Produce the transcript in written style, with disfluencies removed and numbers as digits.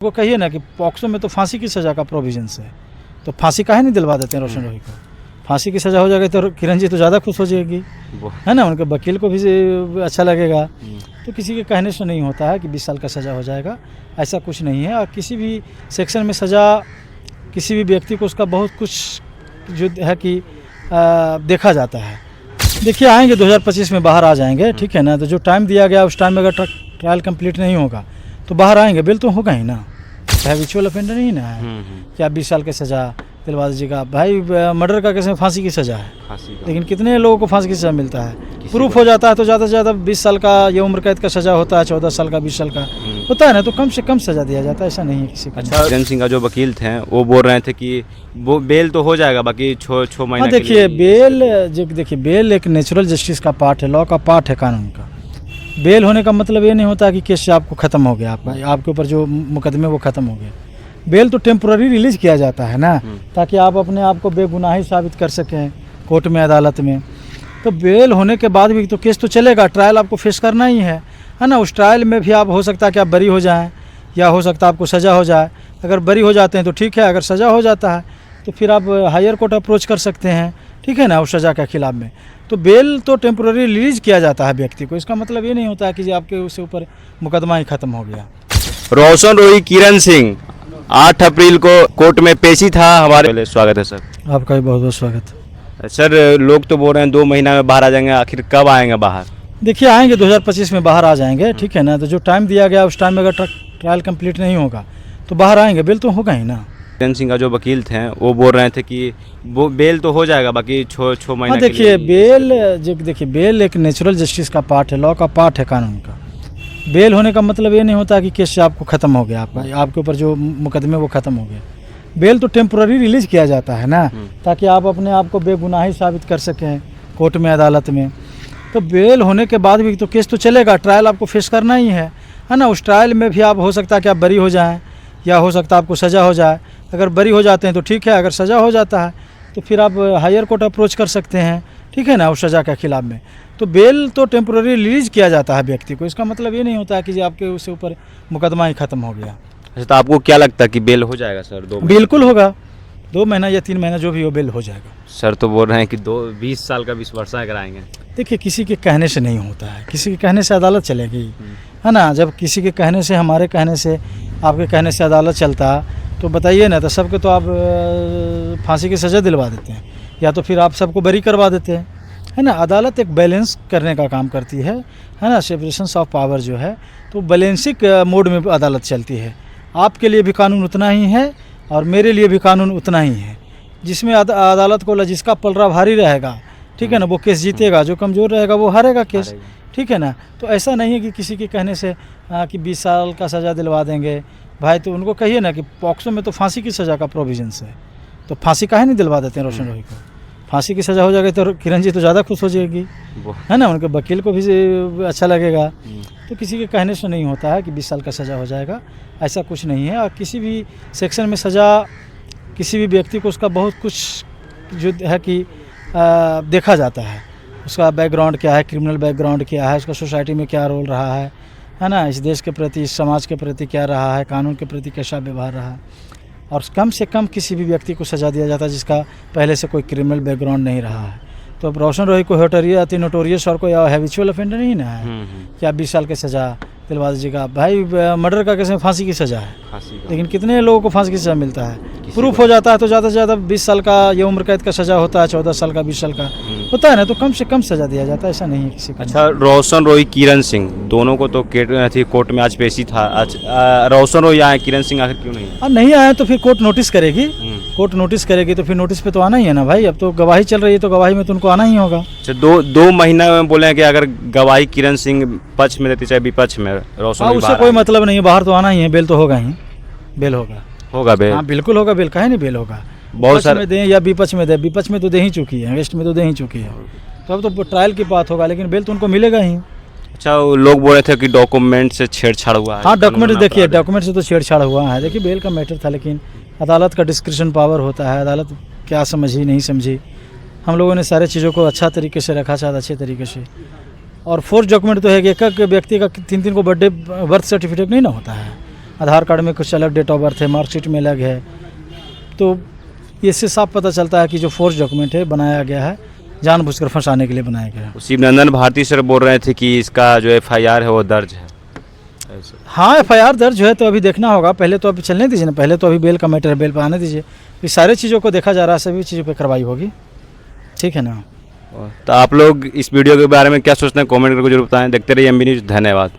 वो कहिए ना कि पॉक्सो में तो फांसी की सज़ा का प्रोविजंस है, तो फांसी काहे नहीं दिलवा देते हैं रोशन रोही को। फांसी की सज़ा हो जाएगी तो किरण जी तो ज़्यादा खुश हो जाएगी, है ना, उनके वकील को भी अच्छा लगेगा। तो किसी के कहने से नहीं होता है कि 20 साल का सज़ा हो जाएगा, ऐसा कुछ नहीं है। और किसी भी सेक्शन में सज़ा किसी भी व्यक्ति को उसका बहुत कुछ जो है कि देखा जाता है। देखिए आएंगे 2025 में बाहर आ जाएंगे, ठीक है ना। तो जो टाइम दिया गया उस टाइम में अगर ट्रायल कंप्लीट नहीं होगा तो बाहर आएंगे, बिल तो होगा ही ना। हैबिचुअल ऑफेंडर नहीं ना है कि आप 20 साल की सज़ा दिलवा दीजिएगा। भाई मर्डर का केस में फांसी की सज़ा है, लेकिन कितने लोगों को फांसी की सज़ा मिलता है। प्रूफ हो जाता है तो ज़्यादा से ज़्यादा 20 साल का या उम्र कैद का सज़ा होता है, 14 साल का 20 साल का होता है ना, तो कम से कम सज़ा दिया जाता है, ऐसा नहीं है किसी को। अच्छा, किरण सिंह का जो वकील थे वो बोल रहे थे कि वो बेल तो हो जाएगा, बाकी 6 महीने। हाँ देखिए बेल एक नेचुरल जस्टिस का पार्ट है, लॉ का पार्ट है, कानून का। बेल होने का मतलब ये नहीं होता कि केस आपको ख़त्म हो गया, आपके ऊपर जो मुकदमे वो ख़त्म हो गए। बेल तो टेम्पोररी रिलीज किया जाता है ना, ताकि आप अपने आप को बेगुनाही साबित कर सकें कोर्ट में, अदालत में। तो बेल होने के बाद भी तो केस तो चलेगा, ट्रायल आपको फेस करना ही है ना। उस ट्रायल में भी आप हो सकता है कि आप बरी हो जाएं, या हो सकता है आपको सज़ा हो जाए। अगर बरी हो जाते हैं तो ठीक है, अगर सज़ा हो जाता है तो फिर आप हायर कोर्ट अप्रोच कर सकते हैं, ठीक है ना, उस सज़ा के खिलाफ में। तो बेल तो टेम्पोररी रिलीज किया जाता है व्यक्ति को, इसका मतलब ये नहीं होता है कि जी आपके उसके ऊपर मुकदमा ही ख़त्म हो गया। रोशन रोही किरण सिंह 8 अप्रैल को कोर्ट में पेशी था हमारे। पहले स्वागत है सर। आपका भी बहुत बहुत स्वागत। सर लोग तो बोल रहे हैं 2 महीना में बाहर आ जाएंगे, आखिर कब आएंगे बाहर? देखिए आएंगे 2025 में बाहर आ जाएंगे, ठीक है ना। तो जो टाइम दिया गया उस टाइम में अगर ट्रायल कंप्लीट नहीं होगा तो बाहर आएंगे, बिल तो होगा ही ना। किरण सिंह का जो वकील थे वो बोल रहे थे कि वो बेल तो हो जाएगा, बाकी 6 महीने। हाँ देखिए बेल एक नेचुरल जस्टिस का पार्ट है, लॉ का पार्ट है, कानून का। बेल होने का मतलब ये नहीं होता कि केस आपको ख़त्म हो गया, आपके ऊपर जो मुकदमे वो ख़त्म हो गए। बेल तो टेम्पोररी रिलीज किया जाता है ना, ताकि आप अपने आप को बेगुनाही साबित कर सकें कोर्ट में, अदालत में। तो बेल होने के बाद भी तो केस तो चलेगा, ट्रायल आपको फेस करना ही है ना। उस ट्रायल में भी आप हो सकता है कि आप बरी हो जाएं, या हो सकता है आपको सज़ा हो जाए। अगर बरी हो जाते हैं तो ठीक है, अगर सज़ा हो जाता है तो फिर आप हायर कोर्ट अप्रोच कर सकते हैं, ठीक है ना, उस सज़ा के खिलाफ में। तो बेल तो टेम्पोररी रिलीज किया जाता है व्यक्ति को, इसका मतलब ये नहीं होता है कि जी आपके उसके ऊपर मुकदमा ही ख़त्म हो गया। अच्छा, तो आपको क्या लगता है कि बेल हो जाएगा सर? 2 बिल्कुल होगा, 2 महीना या 3 महीना जो भी हो, बेल हो जाएगा। सर तो बोल रहे हैं कि 20 साल का 20 वर्षा कराएंगे। देखिए किसी के कहने से नहीं होता है, किसी के कहने से अदालत चलेगी, है ना। जब किसी के कहने से, हमारे कहने से, आपके कहने से अदालत चलता तो बताइए ना, तो सबके तो आप फांसी की सज़ा दिलवा देते हैं, या तो फिर आप सबको बरी करवा देते हैं, है ना। अदालत एक बैलेंस करने का काम करती है ना, सेपरेशंस ऑफ पावर जो है, तो बैलेंसिंग मोड में अदालत चलती है। आपके लिए भी कानून उतना ही है और मेरे लिए भी कानून उतना ही है। जिसमें अदालत को जिसका पलड़ा भारी रहेगा, ठीक है ना, वो केस जीतेगा, जो कमज़ोर रहेगा वो हारेगा केस, ठीक है ना। तो ऐसा नहीं है कि किसी के कहने से कि 20 साल का सज़ा दिलवा देंगे। भाई तो उनको कहिए ना कि पॉक्सो में तो फांसी की सज़ा का प्रोविजंस है, तो फांसी काहे नहीं दिलवा देते हैं रोशन रोही को। फांसी की सज़ा हो जाएगी तो किरण जी तो ज़्यादा खुश हो जाएगी, है ना, उनके वकील को भी अच्छा लगेगा। तो किसी के कहने से नहीं होता है कि 20 साल का सज़ा हो जाएगा, ऐसा कुछ नहीं है। और किसी भी सेक्शन में सज़ा किसी भी व्यक्ति को उसका बहुत कुछ जो है कि देखा जाता है। उसका बैकग्राउंड क्या है, क्रिमिनल बैकग्राउंड क्या है, उसका सोसाइटी में क्या रोल रहा है ना, इस देश के प्रति, इस समाज के प्रति क्या रहा है, कानून के प्रति कैसा व्यवहार रहा। और कम से कम किसी भी व्यक्ति को सज़ा दिया जाता है जिसका पहले से कोई क्रिमिनल बैकग्राउंड नहीं रहा है। तो अब रोशन रोही को नोटोरियस और कोई हैबिचुअल ऑफेंडर नहीं ना है कि आप 20 साल की सज़ा दिलवा दीजिएगा। भाई मर्डर का केस में फांसी की सज़ा है, लेकिन कितने लोगों को फांसी की सज़ा मिलता है। प्रूफ हो जाता है तो ज़्यादा से ज़्यादा 20 साल का या उम्र कैद का सज़ा होता है, 14 साल का 20 साल का होता है ना, तो कम से कम सज़ा दिया जाता है, ऐसा नहीं है किसी का। अच्छा, रोशन रोही किरण सिंह दोनों को तो कोर्ट में आज पेशी था। आज रोशन रोही आए, किरण सिंह आखिर क्यों नहीं? नहीं आए तो फिर कोर्ट नोटिस करेगी, कोर्ट नोटिस करेगी तो फिर नोटिस पे तो आना ही है ना भाई। अब तो गवाही चल रही है तो गवाही में तो उनको आना ही होगा। अच्छा, 2 महीना में बोले हैं कि अगर गवाही किरण सिंह पक्ष में देती चाहे विपक्ष में, रोशन उससे कोई मतलब नहीं है, बाहर तो आना ही है, बेल तो होगा ही, बेल होगा बेल। हाँ बिल्कुल होगा बेल, काहे नहीं बेल होगा। बहुत सारे में दें या विपक्ष में दें, विपक्ष में तो दे ही चुकी है, वेस्ट में तो दे ही चुकी है, तो अब तो ट्रायल की बात होगा, लेकिन बेल तो उनको मिलेगा ही। अच्छा, लोग बोल रहे थे कि डॉक्यूमेंट से छेड़छाड़ हुआ है। हाँ डॉक्यूमेंट देखिए, डॉक्यूमेंट से तो छेड़छाड़ हुआ है। देखिए बेल का मैटर था, लेकिन अदालत का डिस्क्रिप्शन पावर होता है, अदालत क्या समझी नहीं समझी। हम लोगों ने सारे चीज़ों को अच्छा तरीके से रखा, शायद अच्छे तरीके से। और फोर्स डॉक्यूमेंट तो है कि एक व्यक्ति का 3 को बर्थडे बर्थ सर्टिफिकेट नहीं ना होता है, आधार कार्ड में कुछ अलग डेट ऑफ बर्थ है, मार्कशीट में अलग है। तो इससे साफ पता चलता है कि जो फोर्स डॉक्यूमेंट है बनाया गया है, जानबूझकर फंसाने के लिए बनाया गया है। शिवनंदन भारती सर बोल रहे थे कि इसका जो FIR है वो दर्ज है। हाँ, FIR दर्ज है तो अभी देखना होगा। पहले तो अभी चलने दीजिए ना, पहले तो अभी बेल का मैटर है, बेल पर आने दीजिए। ये सारे चीज़ों को देखा जा रहा है, सभी चीज़ों पे कार्रवाई होगी, ठीक है ना। तो आप लोग इस वीडियो के बारे में क्या सोचते हैं, कमेंट करके जरूर बताएं। देखते रहिए MB न्यूज़। धन्यवाद।